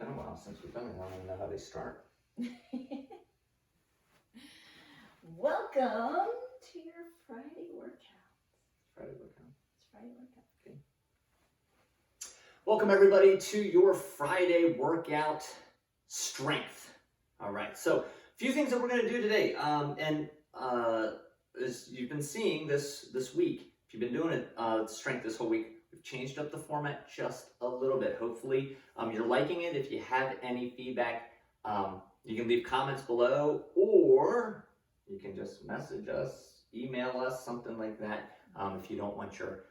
been a while since we've done it. I don't even know how they start. Welcome to your Friday workout. Friday workout. It's Friday workout. Okay. Welcome everybody to your Friday workout strength. All right. So a few things that we're going to do today. As you've been seeing this week, if you've been doing it strength this whole week, we've changed up the format just a little bit. Hopefully you're liking it. If you have any feedback, you can leave comments below, or you can just message us, email us, something like that, if you don't want your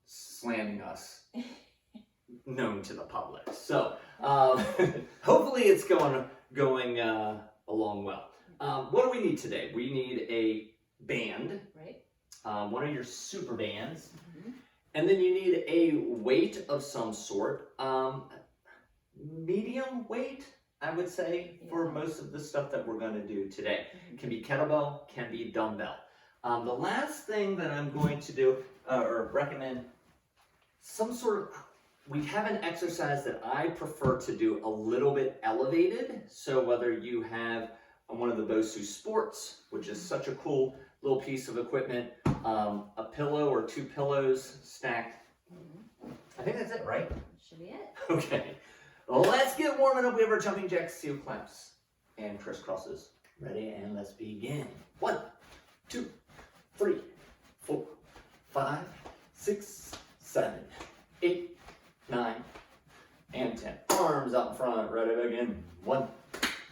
slamming us known to the public. So hopefully it's going along well. What do we need today? We need a band, Right. one of your super bands, Mm-hmm. and then you need a weight of some sort, medium weight, I would say, for most of the stuff that we're going to do today. Mm-hmm. Can be kettlebell, can be dumbbell. The last thing that I'm going to do or recommend, some sort of, we have an exercise that I prefer to do a little bit elevated. So whether you have one of the Bosu Sports, which is such a cool little piece of equipment, a pillow or two pillows stacked. Mm-hmm. I think that's it, right? Should be it. Okay. Well, let's get warming up. We have our jumping jacks, seal clamps, and crisscrosses. Ready? And let's begin. 1, 2, 3, 4, 5, 6, 7, 8, 9, and 10. Arms out in front. Ready to begin. 1,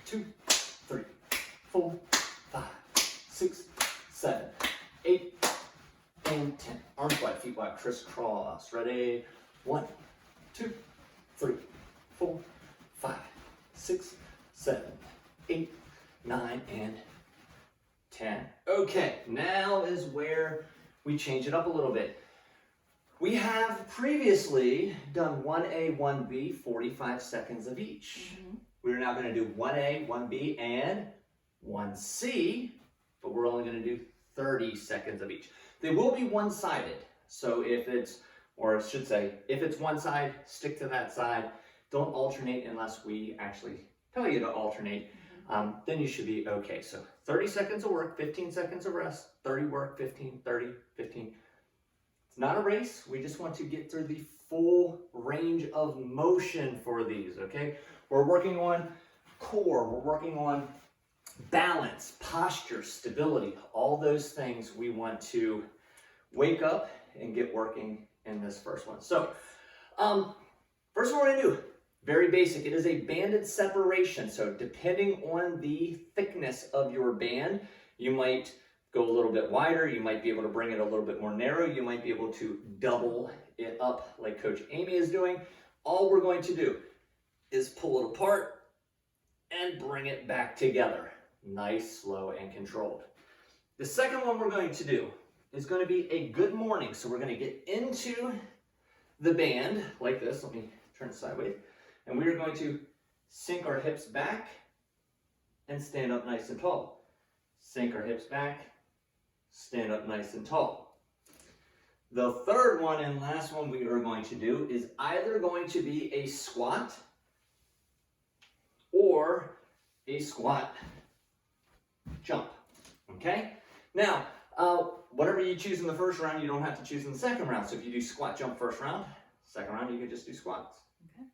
2, 3, 4, 5, 6, 7, 8, and 10. Arms wide, feet wide, crisscross. Ready? 1, 2, 3, 4, 5, 6, 7, 8, 9, and 10. Okay, now is where we change it up a little bit. We have previously done 1A, 1B, 45 seconds of each. Mm-hmm. We're now going to do 1A, 1B, and 1C, but we're only going to do 30 seconds of each. They will be one-sided, so if it's, or I should say, if it's one side, stick to that side. Don't alternate unless we actually tell you to alternate. Then you should be okay. So 30 seconds of work, 15 seconds of rest, 30 work, 15, 30, 15. It's not a race. We just want to get through the full range of motion for these, okay? We're working on core. We're working on balance, posture, stability. All those things we want to wake up and get working in this first one. So first one we're going to do, very basic. It is a banded separation. So depending on the thickness of your band, you might go a little bit wider. You might be able to bring it a little bit more narrow. You might be able to double it up like Coach Amy is doing. All we're going to do is pull it apart and bring it back together. Nice, slow, and controlled. The second one we're going to do is going to be a good morning. So we're going to get into the band like this. Let me turn it sideways. And we are going to sink our hips back and stand up nice and tall. Sink our hips back, stand up nice and tall. The third one and last one we are going to do is either going to be a squat or a squat jump. Okay? Now, whatever you choose in the first round, you don't have to choose in the second round. So if you do squat jump first round, second round you can just do squats. Okay.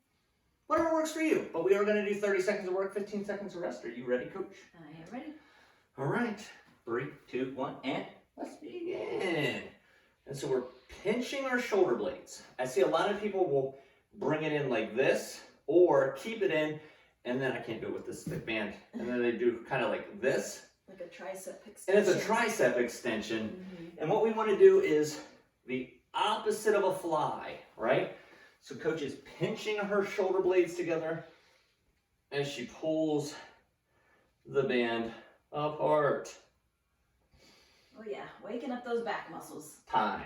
Whatever works for you. But we are going to do 30 seconds of work, 15 seconds of rest. Are you ready, Coach? I am ready. All right. 3, 2, 1, and let's begin. And so we're pinching our shoulder blades. I see a lot of people will bring it in like this or keep it in, and then I can't do it with this thick band. And then they do kind of like this. Like a tricep extension. And it's a tricep extension. Mm-hmm. And what we want to do is the opposite of a fly, right? So Coach is pinching her shoulder blades together as she pulls the band apart. Oh yeah, waking up those back muscles. Time.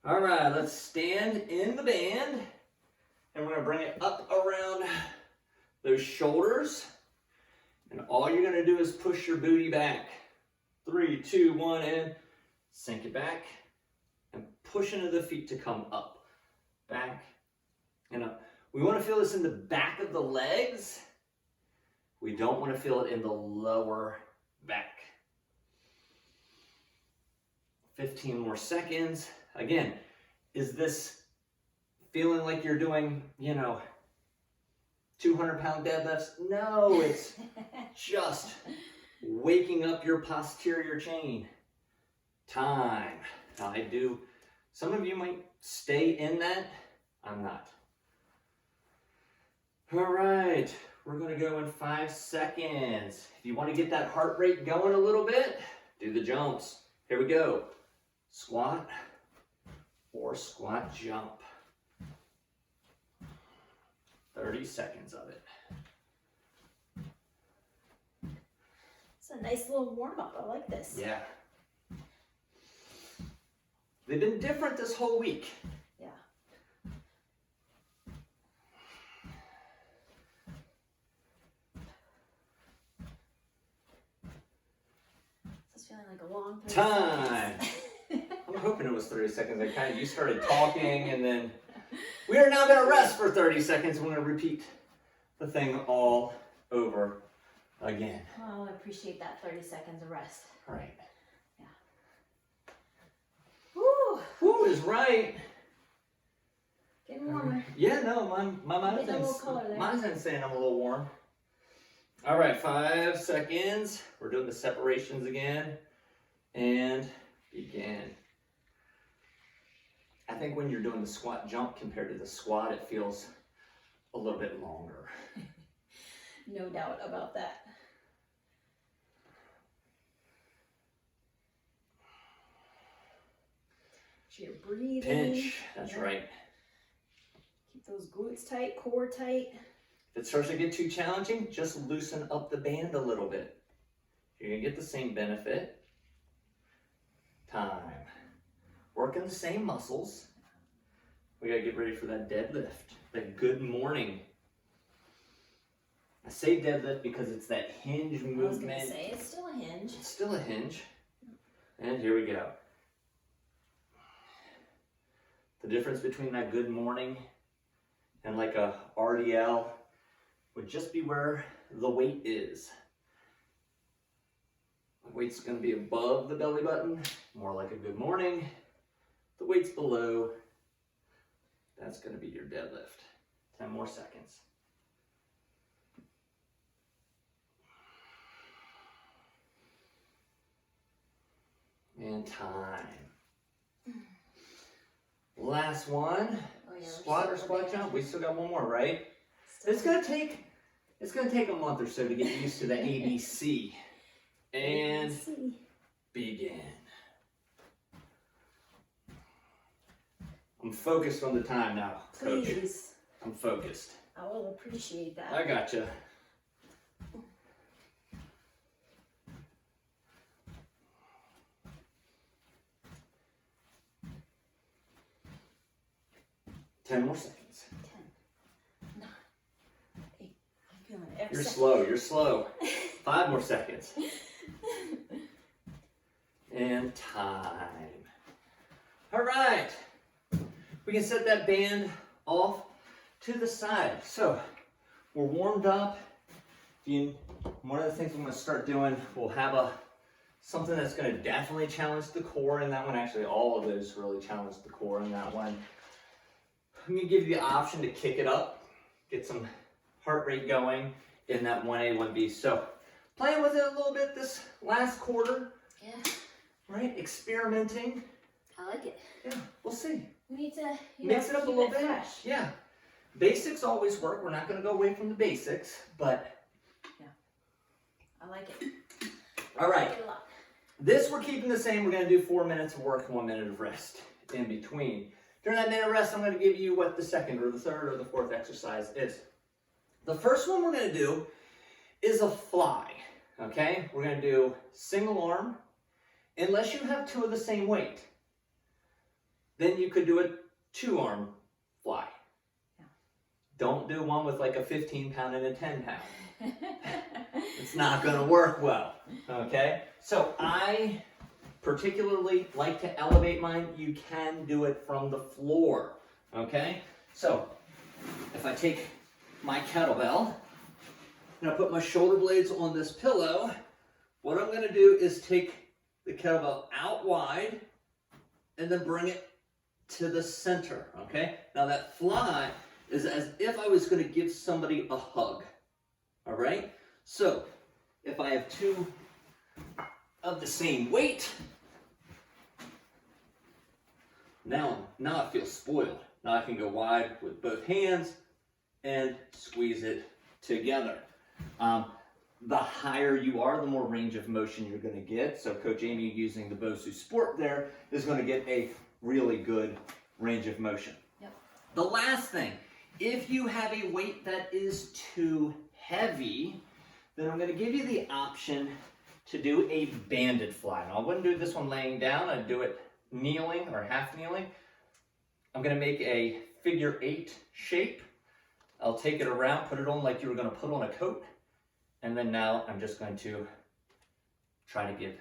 All right, let's stand in the band, and we're going to bring it up around those shoulders. And all you're going to do is push your booty back. 3, 2, 1, and sink it back. And push into the feet to come up. Back and up. We want to feel this in the back of the legs. We don't want to feel it in the lower back. 15 more seconds. Again, is this feeling like you're doing, 200-pound deadlifts? No, it's just waking up your posterior chain. Time. Now some of you might stay in that. I'm not. All right, we're gonna go in 5 seconds. If you wanna get that heart rate going a little bit, do the jumps. Here we go. Squat or squat jump. 30 seconds of it. It's a nice little warm-up. I like this. Yeah. They've been different this whole week. Yeah. This is feeling like a long 30 Time. seconds. I'm hoping it was 30 seconds. You started talking and then we are now going to rest for 30 seconds. We're going to repeat the thing all over again. Well, I appreciate that 30 seconds of rest. All right. Yeah. Woo! Who is right? Getting warmer. Yeah, no, Getting a little color there. mine's saying I'm a little warm. All right, 5 seconds. We're doing the separations again. And begin. I think when you're doing the squat jump compared to the squat, it feels a little bit longer. No doubt about that. So you're breathing. Pinch, that's Yeah. right. Keep those glutes tight, core tight. If it starts to get too challenging, just loosen up the band a little bit. You're gonna get the same benefit. Time. Working the same muscles. We gotta get ready for that deadlift, that good morning. I say deadlift because it's that hinge I was movement. gonna say, it's still a hinge. It's still a hinge. And here we go. The difference between that good morning and like a RDL would just be where the weight is. The weight's gonna be above the belly button, more like a good morning. The weight's below. That's gonna be your deadlift. 10 more seconds. And time. Last one. Oh, yeah, we're Squat still or squat working. jump. We still got one more, right? Still It's gonna take a month or so to get used to the ABC. And see. begin. I'm focused on the time now, Coach. Please. I'm focused. I will appreciate that. I gotcha. Ten more seconds. 10, 9, 8. I'm feeling it every You're second. slow. You're slow. 5 more seconds. And time. All right. We can set that band off to the side. So we're warmed up. One of the things I'm going to start doing, we'll have something that's going to definitely challenge the core in that one. Actually, all of those really challenge the core in that one. I'm going to give you the option to kick it up, get some heart rate going in that 1A, 1B. So playing with it a little bit this last quarter, Yeah, right? Experimenting. I like it. Yeah, we'll see. We need to Mix it up a keep little bit. fresh. Yeah. Basics always work. We're not going to go away from the basics, but I like it. all I right. like it a lot. This we're keeping the same. We're going to do 4 minutes of work, 1 minute of rest in between. During that minute of rest, I'm going to give you what the second or the third or the fourth exercise is. The first one we're going to do is a fly, okay? We're going to do single arm, unless you have 2 of the same weight. Then you could do a 2-arm fly. Yeah. Don't do one with like a 15-pound and a 10-pound. It's not going to work well, okay? So I particularly like to elevate mine. You can do it from the floor, okay? So if I take my kettlebell and I put my shoulder blades on this pillow, what I'm gonna do is take the kettlebell out wide and then bring it to the center, okay? Now that fly is as if I was gonna give somebody a hug, all right? So, if I have two of the same weight, now I feel spoiled. Now I can go wide with both hands and squeeze it together. The higher you are, the more range of motion you're going to get. So Coach Amy, using the Bosu Sport there, is going to get a really good range of motion. Yep. The last thing, if you have a weight that is too heavy, then I'm going to give you the option to do a banded fly. Now I wouldn't do this one laying down, I'd do it kneeling or half kneeling. I'm going to make a figure 8 shape. I'll take it around, put it on like you were going to put on a coat. And then now I'm just going to try to give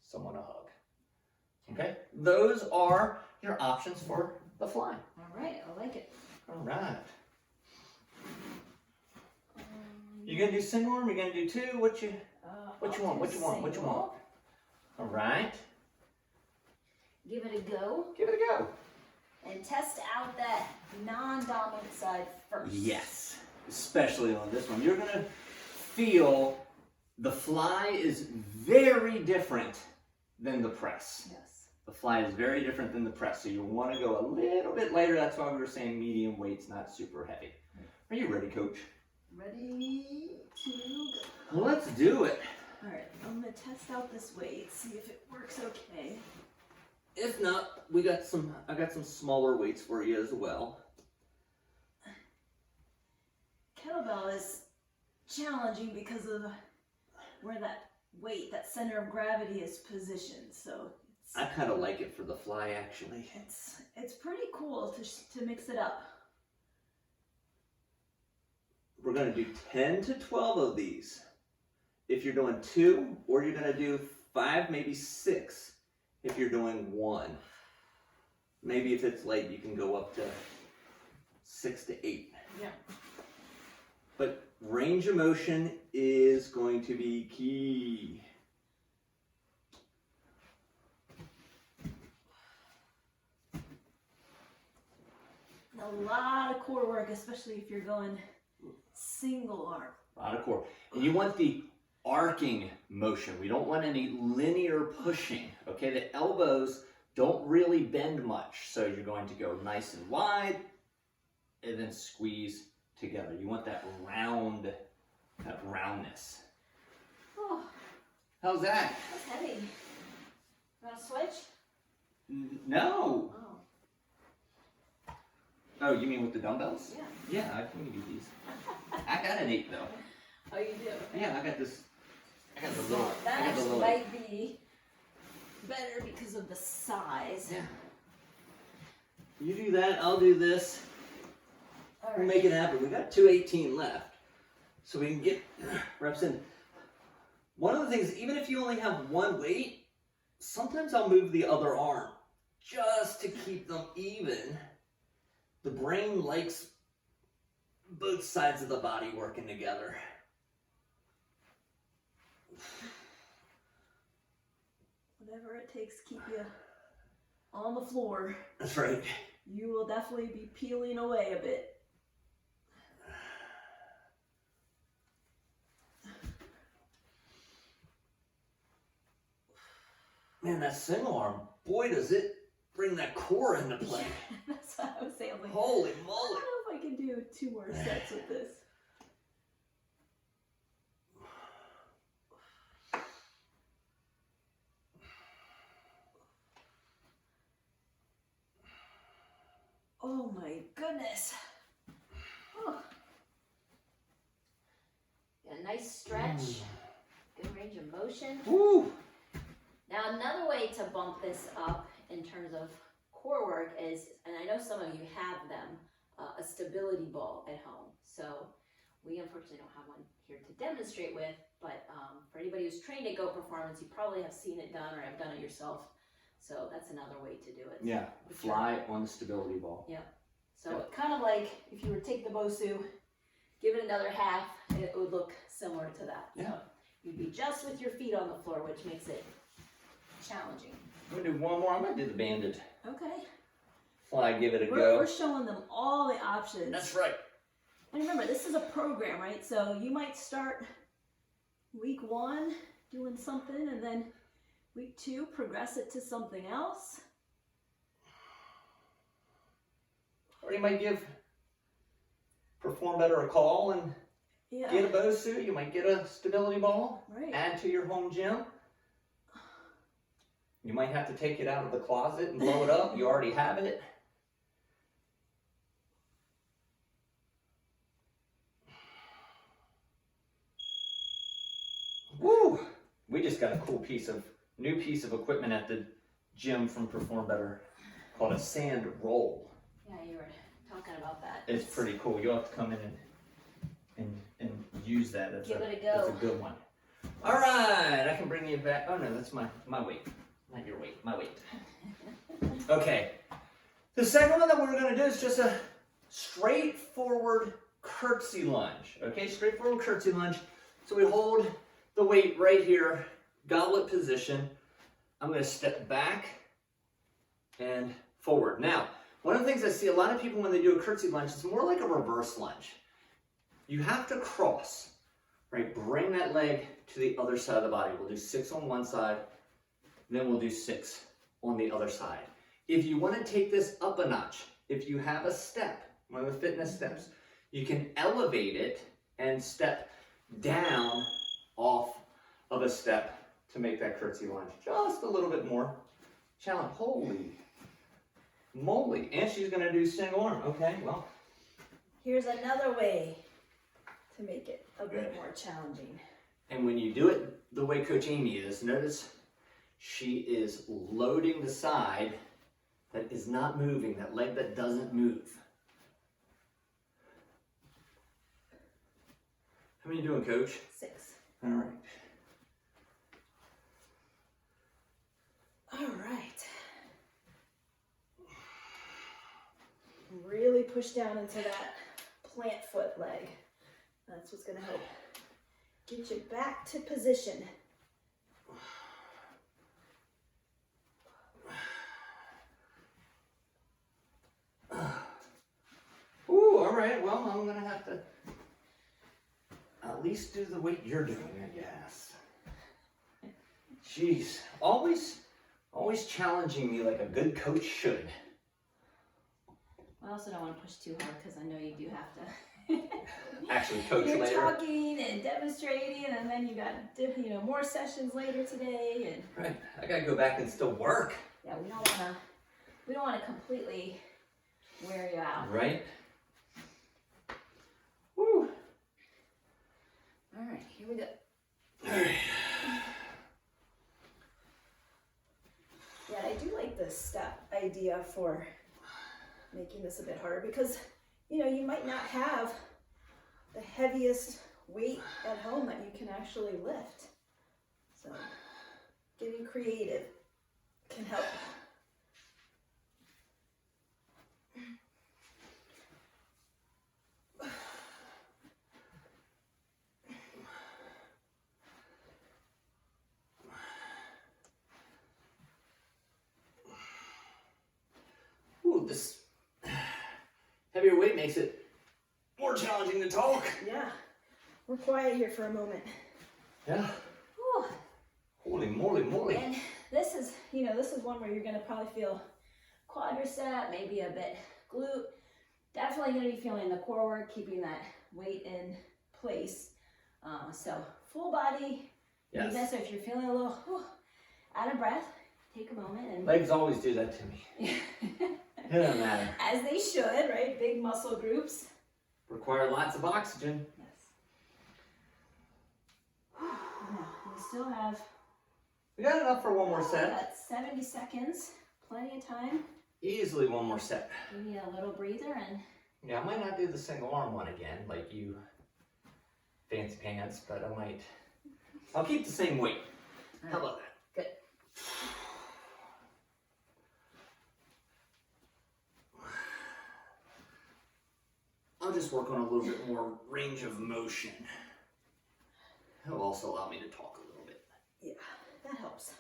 someone a hug. Okay? Those are your options for the fly. All right, I like it. All right. You gonna do single arm? You gonna do two? What you want? What you want? What you want? All right. Give it a go. Give it a go. And test out that non-dominant side first. Yes. Especially on this one. You're gonna feel the fly is very different than the press. Yes. The fly is very different than the press, so you want to go a little bit lighter. That's why we were saying medium weight's not super heavy. Are you ready, Coach? Ready to go. Well, let's do it. All right, I'm gonna test out this weight, see if it works okay. If not, I got some smaller weights for you as well. Kettlebell is challenging because of where that weight, that center of gravity is positioned. So I kind of like it for the fly, actually. it's pretty cool to mix it up. We're going to do 10 to 12 of these. If you're doing 2, or you're going to do 5, maybe 6 if you're doing 1. Maybe if it's late, you can go up to 6 to 8. Yeah. But range of motion is going to be key. A lot of core work, especially if you're going single arm. A lot of core. And you want the arcing motion. We don't want any linear pushing. Okay, the elbows don't really bend much. So you're going to go nice and wide and then squeeze together. You want that roundness. Oh, How's that? that's heavy. You want to switch? No. Oh. Oh, you mean with the dumbbells? Yeah. Yeah, I can give you these. I got an 8 though. Oh, you do? Yeah, I got this. I got the So little. that I got the actually little. might be better because of the size. Yeah. You do that, I'll do this. All We'll right. make it happen. We got 218 left. So we can get reps in. One of the things, even if you only have one weight, sometimes I'll move the other arm just to keep them even. The brain likes both sides of the body working together. Whatever it takes to keep you on the floor. That's right. You will definitely be peeling away a bit. Man, that single arm, boy, does it bring that core into play. That's what I was saying. Like, Holy I moly. don't know if I can do 2 more sets with this. Oh my goodness. Oh. Got a nice stretch. Good range of motion. Woo! Now another way to bump this up in terms of core work is, and I know some of you have them, a stability ball at home. So we unfortunately don't have one here to demonstrate with, but for anybody who's trained at Goat Performance, you probably have seen it done or have done it yourself. So that's another way to do it. Yeah, fly on the stability ball. So kind of like if you were to take the BOSU, give it another half, it would look similar to that. Yeah. So you'd be just with your feet on the floor, which makes it challenging. I'm gonna do one more. I'm gonna do the banded Okay. fly, give it a We're go. showing them all the options. That's right. And remember, this is a program, right? So you might start week 1 doing something, and then week 2 progress it to something else. Or you might give Perform Better a call and Yeah. get a BOSU. You might get a stability ball. Right. Add to your home gym. You might have to take it out of the closet and blow it up. You already have it. Woo! We just got a cool new piece of equipment at the gym from Perform Better called a sand roll. Yeah, you were talking about that. It's pretty cool. You'll have to come in and use that. That's Give it a That's a go. good one. All right, I can bring you back. Oh no, that's my weight, not your weight. My weight. Okay. The second one that we're going to do is just a straightforward curtsy lunge. Okay, straightforward curtsy lunge. So we hold the weight right here, goblet position. I'm going to step back and forward. Now, one of the things I see a lot of people when they do a curtsy lunge, it's more like a reverse lunge. You have to cross, right? Bring that leg to the other side of the body. We'll do 6 on one side, then we'll do 6 on the other side. If you want to take this up a notch, if you have a step, one of the fitness steps, you can elevate it and step down off of a step to make that curtsy lunge just a little bit more challenge. Holy moly. And she's going to do single arm. Okay, well. Here's another way to make it a bit Good. more challenging. And when you do it the way Coach Amy is, notice she is loading the side that is not moving, that leg that doesn't move. How many you doing, Coach? 6. All right. All right. Really push down into that plant foot leg. That's what's going to help get you back to position. Ooh, all right. Well, I'm going to have to at least do the weight you're doing, I guess. Jeez. Always challenging me like a good coach should. I also don't want to push too hard because I know you do have to. Actually, coach You're later. talking and demonstrating, and then you got more sessions later today, and Right. I got to go back and still work. yeah, we don't want to completely wear you out. Right? Woo. All right, here we go. All right. Yeah, I do like the step idea for making this a bit harder because, you might not have the heaviest weight at home that you can actually lift. So getting creative can help. Ooh, this heavier weight makes it more challenging to talk. Yeah, we're quiet here for a moment. Yeah. Whew. Holy moly moly. And this is one where you're gonna probably feel quadricep, maybe a bit glute. Definitely gonna be feeling the core work, keeping that weight in place. So full body. Yes. Even so if you're feeling a little out of breath, take a moment and Legs always do that to me. It doesn't matter. as they should, right? Big muscle groups. Require lots of oxygen. Yes. Now, we still have We got enough for one more set. about 70 seconds. Plenty of time. Easily one more set. Give me a little breather and Yeah, I might not do the single arm one again, like you fancy pants, but I'll keep the same weight. How about that? good. I'll just work on a little bit more range of motion. It'll also allow me to talk a little bit. Yeah, that helps.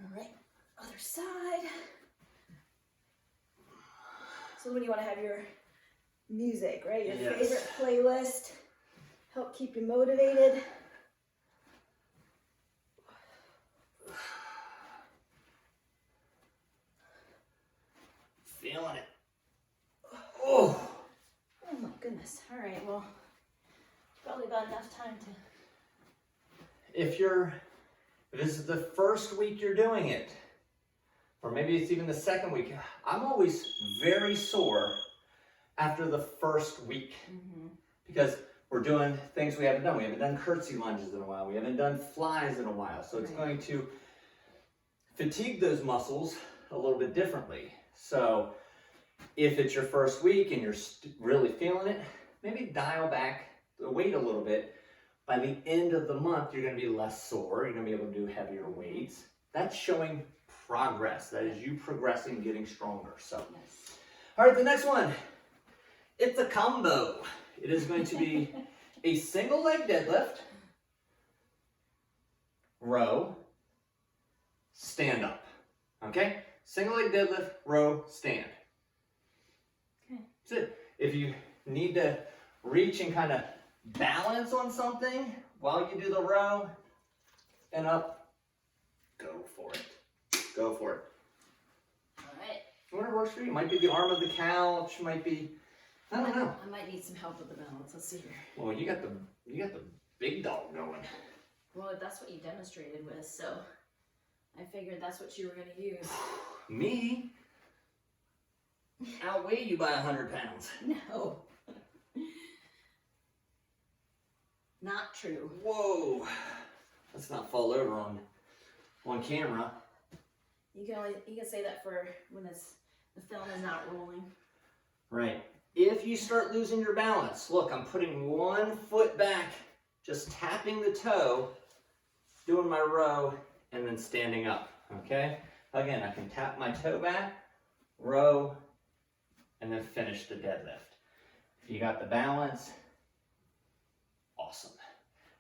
All right, other side. So when you want to have your music, right? Your Yes. favorite playlist, help keep you motivated. Feeling it. Oh. Oh my goodness. All right, well, probably about enough time to. If this is the first week you're doing it, or maybe it's even the second week, I'm always very sore after the first week because we're doing things we haven't done. We haven't done curtsy lunges in a while. We haven't done flies in a while. So it's going to fatigue those muscles a little bit differently. So if it's your first week and you're really feeling it, maybe dial back the weight a little bit. By the end of the month, you're going to be less sore. You're going to be able to do heavier weights. That's showing progress. That is you progressing, getting stronger. So, all right, the next one. It's a combo. It is going to be a single leg deadlift, row, stand up. Okay? Single leg deadlift, row, stand. Okay. That's it. If you need to reach and kind of balance on something while you do the row and up, go for it. Go for it. All right. Whatever works for you. Might be the arm of the couch, might be, I don't know. I might need some help with the balance. Let's see here. Well, you got the big dog going. Well, that's what you demonstrated with, so I figured that's what you were going to use. Me? Outweigh you by 100 pounds. No. Not true. Whoa. Let's not fall over on camera. You can say that for when the film is not rolling. Right. If you start losing your balance, look, I'm putting one foot back, just tapping the toe, doing my row, and then standing up, okay? Again, I can tap my toe back, row, and then finish the deadlift. If you got the balance, awesome.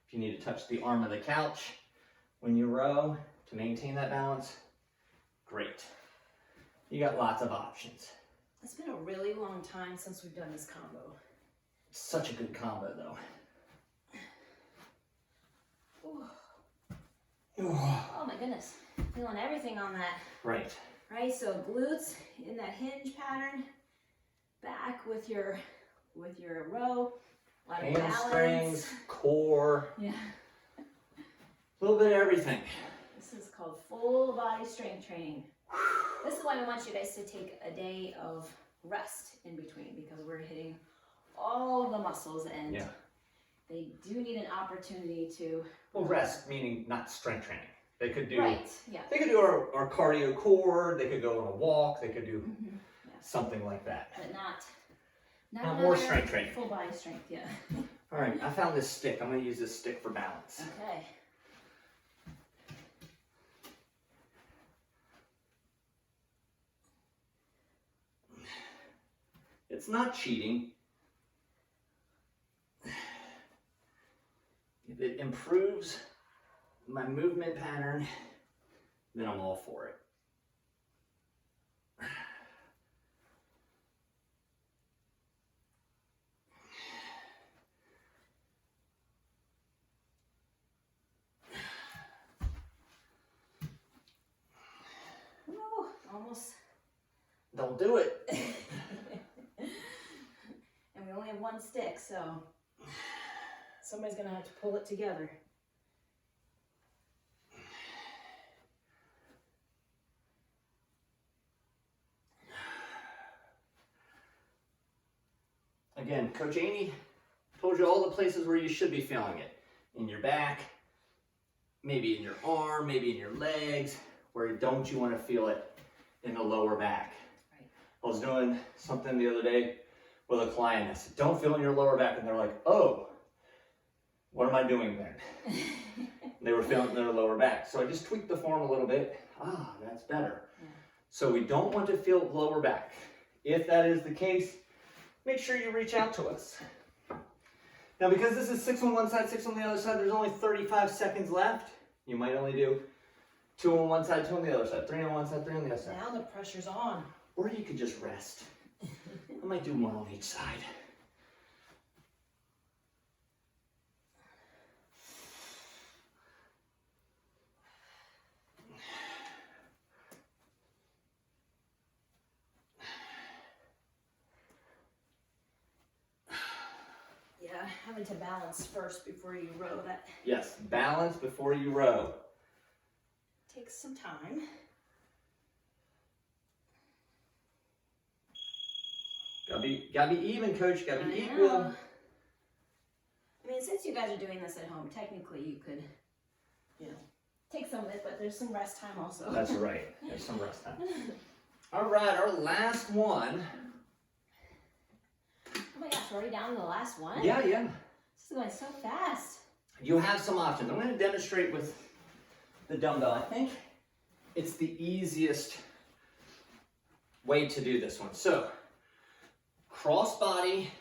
If you need to touch the arm of the couch when you row to maintain that balance, great. You got lots of options. It's been a really long time since we've done this combo. Such a good combo though. Ooh. Ooh. Oh my goodness. Feeling everything on that. Right. Right, so glutes in that hinge pattern. Back with your row. A lot of Hamstrings, balance. core, Yeah. a little bit of everything. This is called full body strength training. This is why we want you guys to take a day of rest in between, because we're hitting all the muscles and they do need an opportunity to. Well, rest meaning not strength training. They could do They could do our cardio core. They could go on a walk. They could do something like that. But Not more strength training. Full body strength, yeah. All right, I found this stick. I'm going to use this stick for balance. Okay. It's not cheating. If it improves my movement pattern, then I'm all for it. Ooh, almost. Don't do it. And we only have one stick, so somebody's gonna have to pull it together. Again, Coach Amy told you all the places where you should be feeling it. In your back, maybe in your arm, maybe in your legs. Where don't you want to feel it in the lower back? Right. I was doing something the other day with a client. I said, don't feel in your lower back. And they're like, oh, what am I doing then? They were feeling their lower back. So I just tweaked the form a little bit. Ah, that's better. Yeah. So we don't want to feel lower back. If that is the case, make sure you reach out to us. Now, because this is 6 on one side, 6 on the other side, there's only 35 seconds left. You might only do 2 on one side, 2 on the other side, 3 on one side, 3 on the other side. Now the pressure's on. Or you could just rest. I might do 1 on each side. Yeah, having to balance first before you row, that Yes, balance before you row. takes some time. Gotta be even, coach. Gotta be I equal. know. I mean, since you guys are doing this at home, technically you could, you know, take some of it, but there's some rest time also. That's right. There's some rest time. All right, our last one. Oh my gosh, we're already down to the last one? Yeah. This is going so fast. You have some options. I'm going to demonstrate with the dumbbell. I think it's the easiest way to do this one. So, cross body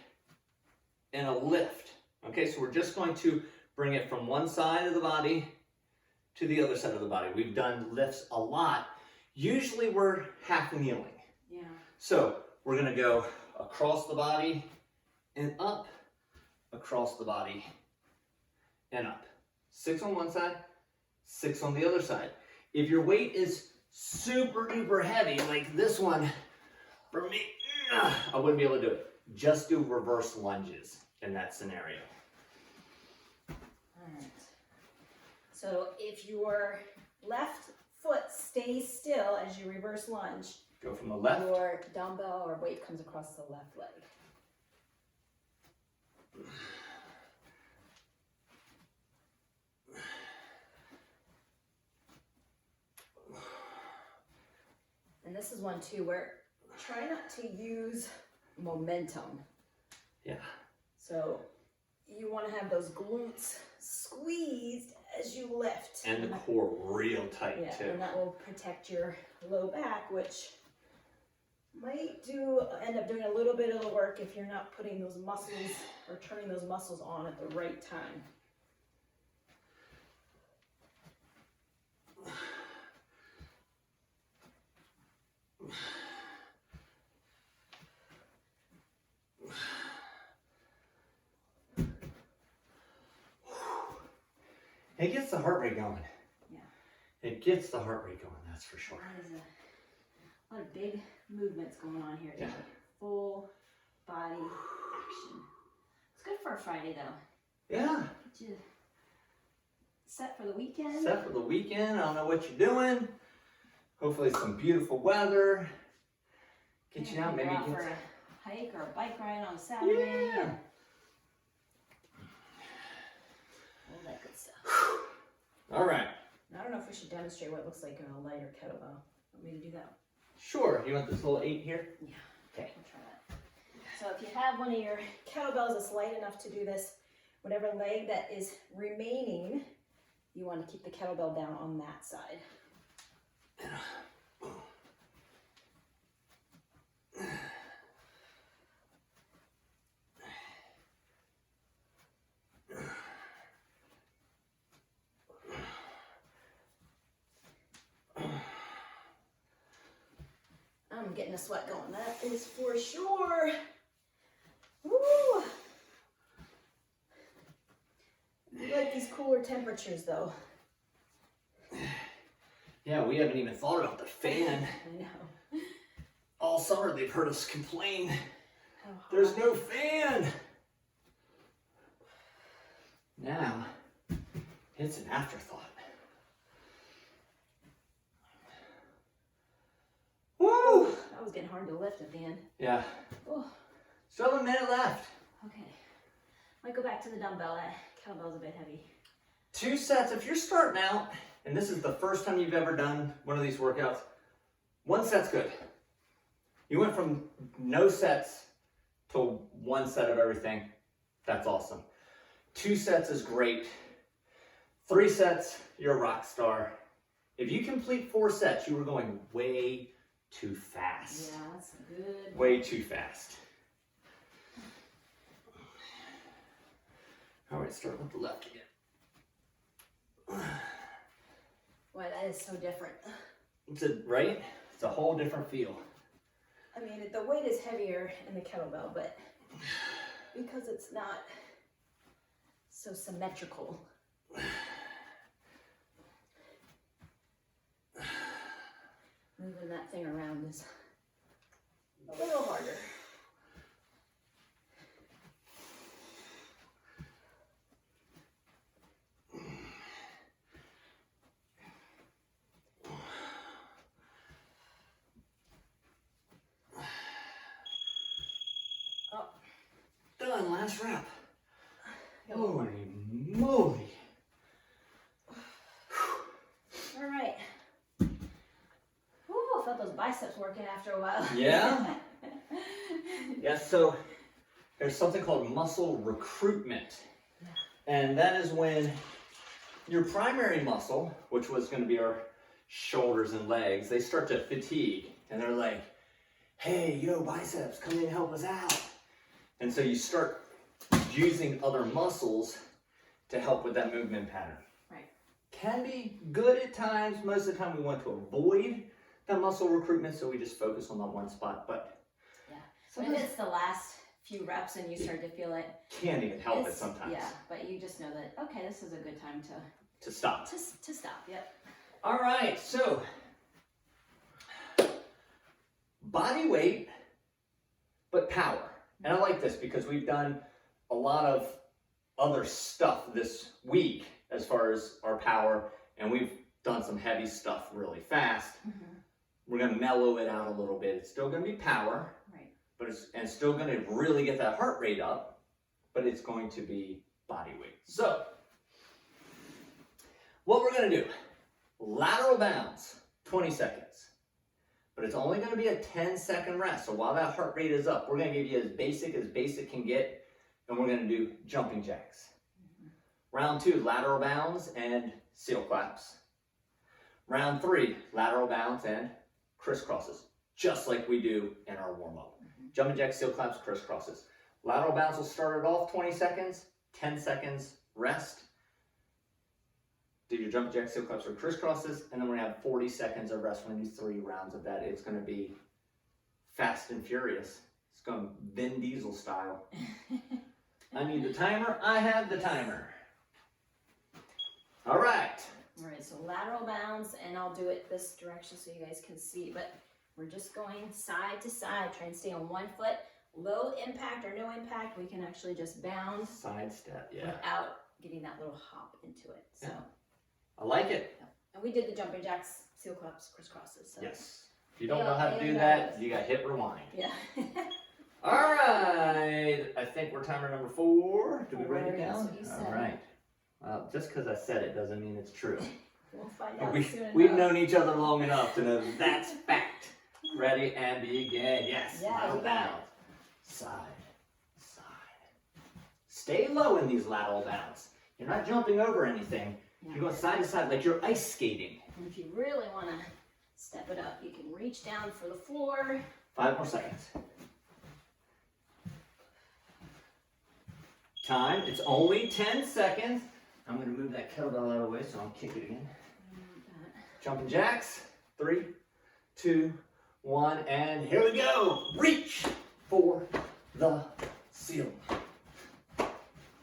and a lift. Okay, so we're just going to bring it from one side of the body to the other side of the body. We've done lifts a lot. Usually we're half kneeling. Yeah. So we're going to go across the body and up, across the body and up. 6 on one side, 6 on the other side. If your weight is super duper heavy, like this one, for me, I wouldn't be able to do it. Just do reverse lunges in that scenario. Alright. So if your left foot stays still as you reverse lunge, Go from the left. your dumbbell or weight comes across the left leg. And this is one too where try not to use momentum. Yeah. So you want to have those glutes squeezed as you lift. And the core real tight yeah, too. and that will protect your low back, which might end up doing a little bit of the work if you're not putting those muscles or turning those muscles on at the right time. It gets the heart rate going. Yeah. It gets the heart rate going, that's for sure. That is a lot of big movements going on here. Yeah. Full body action. It's good for a Friday though. Yeah. Get you set for the weekend. Set for the weekend. I don't know what you're doing. Hopefully some beautiful weather. Get you out, maybe go out get for a hike or a bike ride on Saturday. Yeah. All that good stuff. All right. I don't know if we should demonstrate what it looks like on a lighter kettlebell. Want me to do that? Sure. You want this little 8 here? Yeah. Okay. I'll try that. So if you have one of your kettlebells that's light enough to do this, whatever leg that is remaining, you want to keep the kettlebell down on that side. I'm getting a sweat going, that is for sure. Woo! We like these cooler temperatures though. Yeah, we haven't even thought about the fan. I know. All summer they've heard us complain. How hot. There's no fan. Now, it's an afterthought. Woo! That was getting hard to lift at the end. Yeah. Oh, Still a minute left. okay. Might go back to the dumbbell. That kettlebell's a bit heavy. 2 sets. If you're starting out, and this is the first time you've ever done one of these workouts, 1 set's good. You went from no sets to 1 set of everything. That's awesome. 2 sets is great. 3 sets, you're a rock star. If you complete 4 sets, you are going way too fast. Yeah, that's good. Way too fast. All right, start with the left again. Boy, that is so different. Right? It's a whole different feel. I mean, the weight is heavier in the kettlebell, but because it's not so symmetrical. Moving that thing around is a little harder. Done, last rep. Yep. Holy moly. All right. Ooh, I felt those biceps working after a while. Yeah? Yes, so there's something called muscle recruitment. And that is when your primary muscle, which was going to be our shoulders and legs, they start to fatigue. And they're like, hey, yo, biceps, come in and help us out. And so you start using other muscles to help with that movement pattern. Right. Can be good at times. Most of the time we want to avoid that muscle recruitment, so we just focus on that one spot. But Yeah. So if it's the last few reps and you start to feel it, can't even help it it's- sometimes. Yeah, but you just know that, okay, this is a good time To stop. to stop. Yep. All right, so body weight, but power. And I like this because we've done a lot of other stuff this week as far as our power, and we've done some heavy stuff really fast. We're gonna mellow it out a little bit. It's still gonna be power, Right. but it's still gonna really get that heart rate up, but it's going to be body weight. So, what we're gonna do, lateral bounds, 20 seconds. But it's only gonna be a 10-second rest. So while that heart rate is up, we're gonna give you as basic can get, and we're gonna do jumping jacks. Round 2, lateral bounds and seal claps. Round 3, lateral bounds and crisscrosses, just like we do in our warm-up. Jumping jacks, seal claps, crisscrosses. Lateral bounds will start it off 20 seconds, 10 seconds rest. Do your jumping jacks, seal claps, or crisscrosses, and then we're gonna have 40 seconds of rest. We're gonna do 3 rounds of that. It's gonna be fast and furious. It's going Vin Diesel style. I need the timer. I have the timer. All right. All right, so lateral bounds, and I'll do it this direction so you guys can see, but we're just going side to side, try and stay on one foot. Low impact or no impact, we can actually just bounce Side step, yeah. without getting that little hop into it. So, Yeah. I like it. and we did the jumping jacks, seal claps, crisscrosses. So. Yes. If you don't know how to do that, you got hit rewind. Yeah. All right. I think we're timer number 4. Did we write it That's down? what you All said. right. Well, just because I said it doesn't mean it's true. We'll find out soon We've enough. known each other long enough to know that's fact. Ready and begin. Yes. Yeah, lateral you got it. bounds. Side, side. Stay low in these lateral bounds. You're not jumping over anything. You're going side to side like you're ice skating. And if you really want to step it up, you can reach down for the floor. 5 more seconds. Time. It's only 10 seconds. I'm going to move that kettlebell out of the way so I don't kick it again. Jumping jacks. 3, 2, 1, and here we go. Reach for the seal.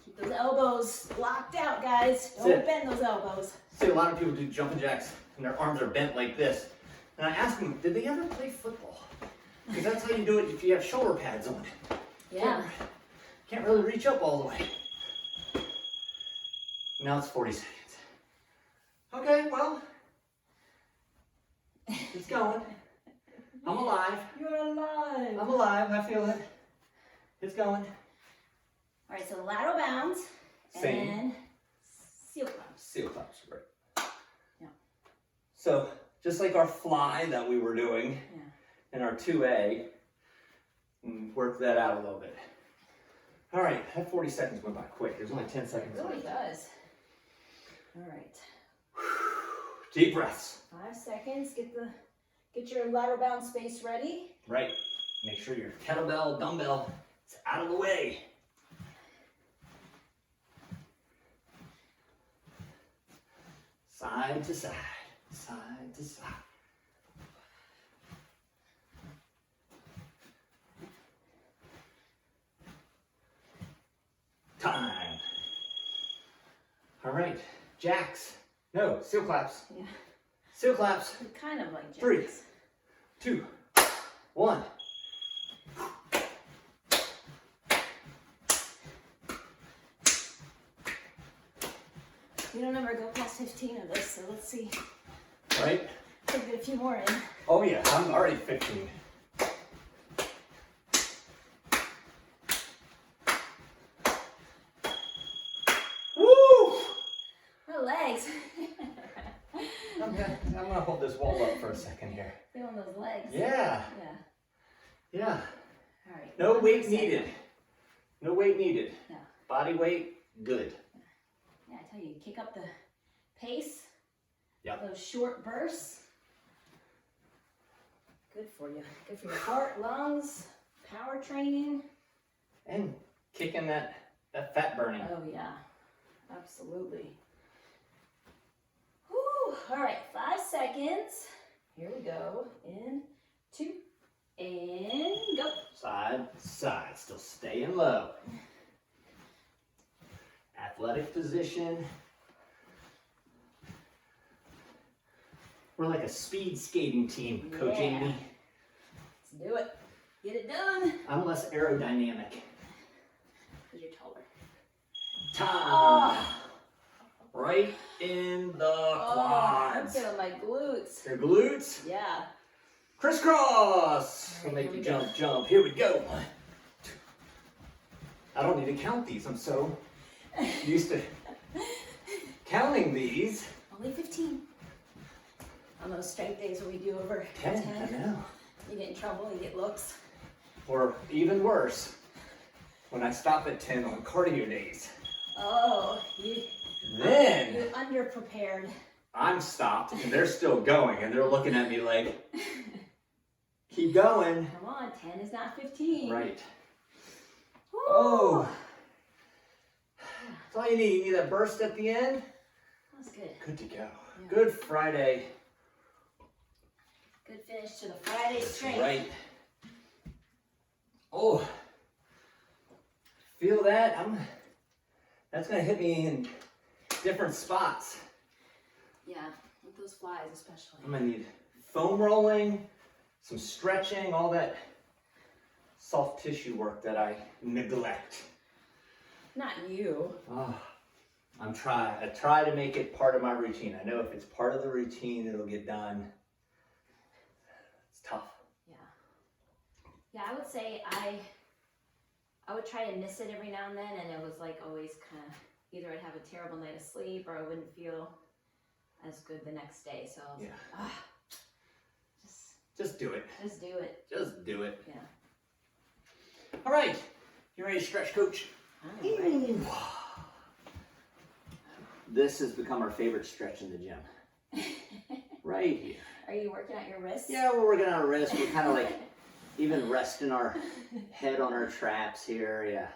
Keep those elbows locked out, guys. That's Don't it. bend those elbows. See, a lot of people do jumping jacks and their arms are bent like this. And I asked them, did they ever play football? Because that's how you do it if you have shoulder pads on. Yeah. Can't really reach up all the way. Now it's 40 seconds. Okay, well, it's going. I'm alive. You're alive. I'm alive. I feel it. It's going. All right, so lateral bounds Same. and seal claps. Seal claps, right? Yeah. So just like our fly that we were doing in our 2A, work that out a little bit. All right, that 40 seconds went by quick. There's only 10 seconds It really left. does. All right. Deep breaths. 5 seconds. Get your lateral bound space ready. Right. Make sure your kettlebell, dumbbell is out of the way. Side to side, side to side. Time. All right, jacks. No, seal claps. Yeah. Seal claps. They're kind of like jacks. 3, 2, 1. We don't ever go past 15 of this, so let's see. Right? Let's get a few more in. Oh yeah, I'm already 15. Woo! My legs. I'm gonna hold this wall up for a second here. Feeling those legs. Yeah, Yeah. yeah. All right. No 1 weight second. needed. No weight needed. Yeah. Body weight, good. Yeah, I tell you, kick up the pace. Yep. Those short bursts. Good for you. Good for your heart, lungs, power training. And kicking that fat burning. Oh yeah, absolutely. Whew. All right, 5 seconds. Here we go. In, 2, and go. Side, side, still staying low. Athletic position. We're like a speed skating team, Coach Yeah. Amy. Let's do it. Get it done. I'm less aerodynamic. Because you're taller. Time. Right in the Oh, I'm quads. feeling my glutes. Your glutes. Yeah. Crisscross. We'll All right, make you here we jump, jump. Here we go. 1, 2. I don't need to count these. I'm so used to counting these. Only 15. On those strength days where we do over 10. 10, I know. you get in trouble, you get looks. Or even worse, when I stop at 10 on cardio days. Oh, you Then underprepared. I'm stopped and they're still going and they're looking at me like, keep going. Come on, 10 is not 15. Right. Woo. Oh. That's all you need. You need a burst at the end. That's good. Good to go. Yeah. Good Friday. Good finish to the Friday strength. Right. Oh. Feel that? That's gonna hit me in different spots. Yeah, with those flies especially. I'm gonna need foam rolling, some stretching, all that soft tissue work that I neglect. Not you. Oh, I try to make it part of my routine. I know if it's part of the routine, it'll get done. It's tough. Yeah. Yeah, I would say I would try to miss it every now and then, and it was like always kind of either I'd have a terrible night of sleep or I wouldn't feel as good the next day. So I was like, Just do it. just do it. Just do it. Yeah. All right. You ready to stretch, Coach? I'm ready. This has become our favorite stretch in the gym. Right here. Are you working out your wrists? Yeah, we're working on our wrist. We're kind of like even resting our head on our traps here. Yeah.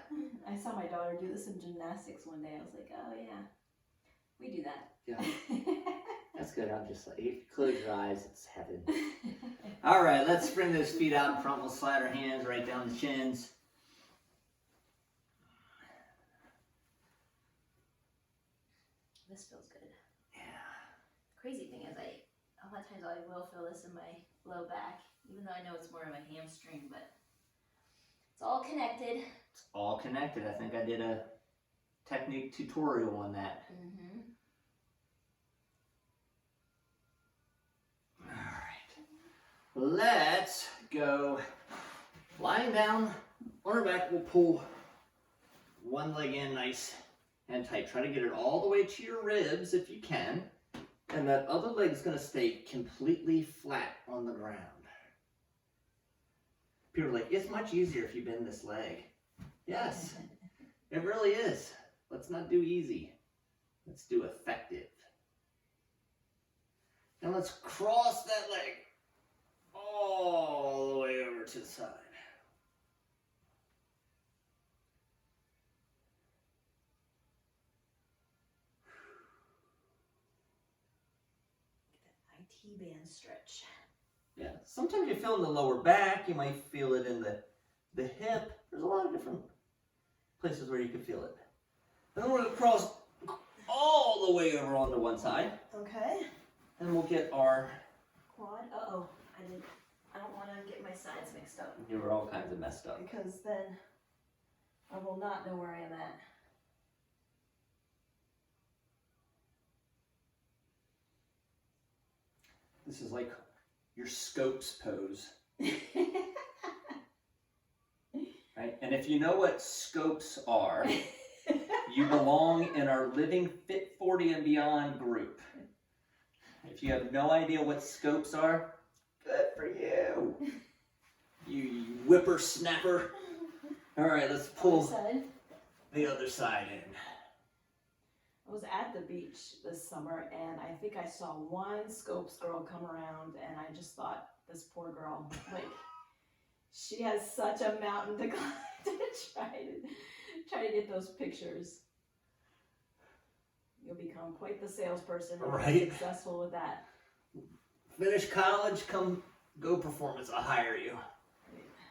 I saw my daughter do this in gymnastics one day. I was like, oh yeah, we do that. Yeah. That's good. I'm just like, if you close your eyes, it's heaven. All right, let's bring those feet out in front. We'll slide our hands right down the shins. This feels good. Yeah. Crazy thing is, a lot of times I will feel this in my low back, even though I know it's more of a hamstring, but it's all connected. It's all connected. I think I did a technique tutorial on that. Mm-hmm. All right. Let's go lying down on our back. We'll pull one leg in nice and tight. Try to get it all the way to your ribs if you can. And that other leg is going to stay completely flat on the ground. People are like, it's much easier if you bend this leg. Yes, it really is. Let's not do easy. Let's do effective. Now let's cross that leg all the way over to the side. IT band stretch. Yeah, sometimes you feel in the lower back, you might feel it in the hip. There's a lot of different places where you can feel it. And then we're going to cross all the way over onto one side. Okay. And we'll get our... Quad. Uh-oh. I don't want to get my sides mixed up. You were all kinds of messed up. Because then I will not know where I am at. This is like your scopes pose. Right? And if you know what scopes are, you belong in our Living Fit 40 and Beyond group. If you have no idea what scopes are, good for you. You whippersnapper. All right, let's pull the other side in. I was at the beach this summer and I think I saw one Scopes girl come around and I just thought, this poor girl, like, she has such a mountain to climb to try to get those pictures. You'll become quite the salesperson and Right. successful with that. Finish college, come go performance, I'll hire you.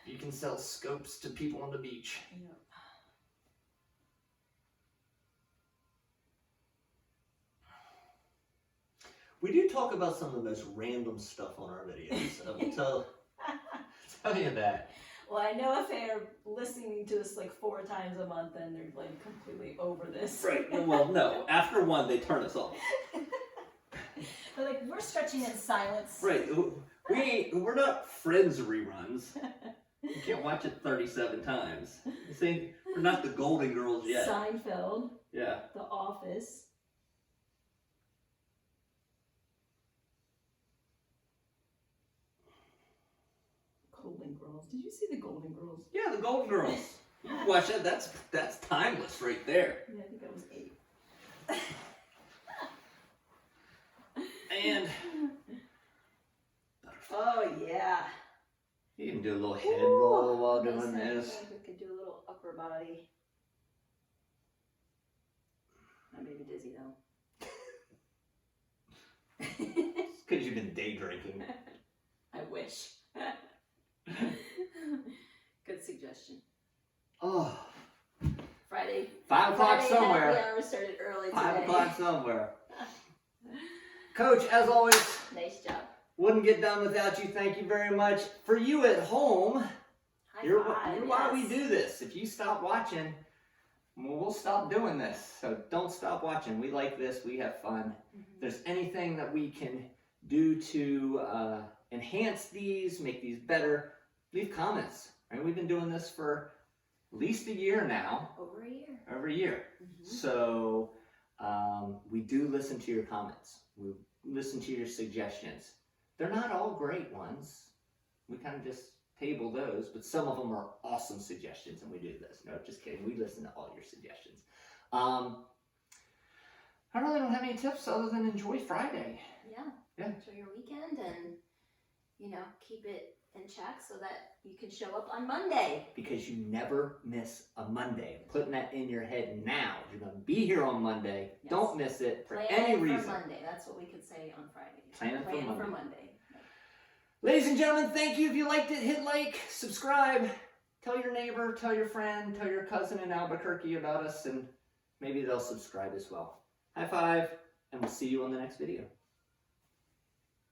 You can sell scopes to people on the beach. Yeah. We do talk about some of the most random stuff on our videos. I will tell you that. Well, I know if they're listening to this like 4 times a month, then they're like completely over this. Right. Well, no. After one, they turn us off. They're like, we're stretching in silence. Right. We're not Friends reruns. You can't watch it 37 times. You see, we're not the Golden Girls yet. Seinfeld, Yeah. The Office. Golden Girls. Did you see the Golden Girls? Yeah, the Golden Girls. You can watch that. That's timeless right there. Yeah, I think I was 8. And Oh yeah. you can do a little head roll while doing Listen, I this. think we could do a little upper body. I may be dizzy though. It's because you've been day drinking. I wish. Good suggestion. Oh, Friday. 5 o'clock Friday somewhere. happy hour started early today. 5 o'clock somewhere. Coach, as always, Nice job. wouldn't get done without you. Thank you very much. For you at home, High you're five, why we yes. do this. If you stop watching, well, we'll stop doing this. So don't stop watching. We like this. We have fun. If there's anything that we can do to enhance these, make these better, leave comments. Right? We've been doing this for at least a year now. Over a year. Over a year. So we do listen to your comments. We listen to your suggestions. They're not all great ones. We kind of just table those, but some of them are awesome suggestions, and we do this. No, just kidding. We listen to all your suggestions. I really don't have any tips other than enjoy Friday. Yeah. Yeah. Enjoy your weekend and, keep it in check so that you can show up on Monday. Because you never miss a Monday. I'm putting that in your head now. You're going to be here on Monday. Yes. Don't miss it for Plan any for reason. Monday. That's what we could say on Friday. Plan for for Monday. Monday. Ladies and gentlemen, thank you. If you liked it, hit like, subscribe, tell your neighbor, tell your friend, tell your cousin in Albuquerque about us, and maybe they'll subscribe as well. High five, and we'll see you on the next video.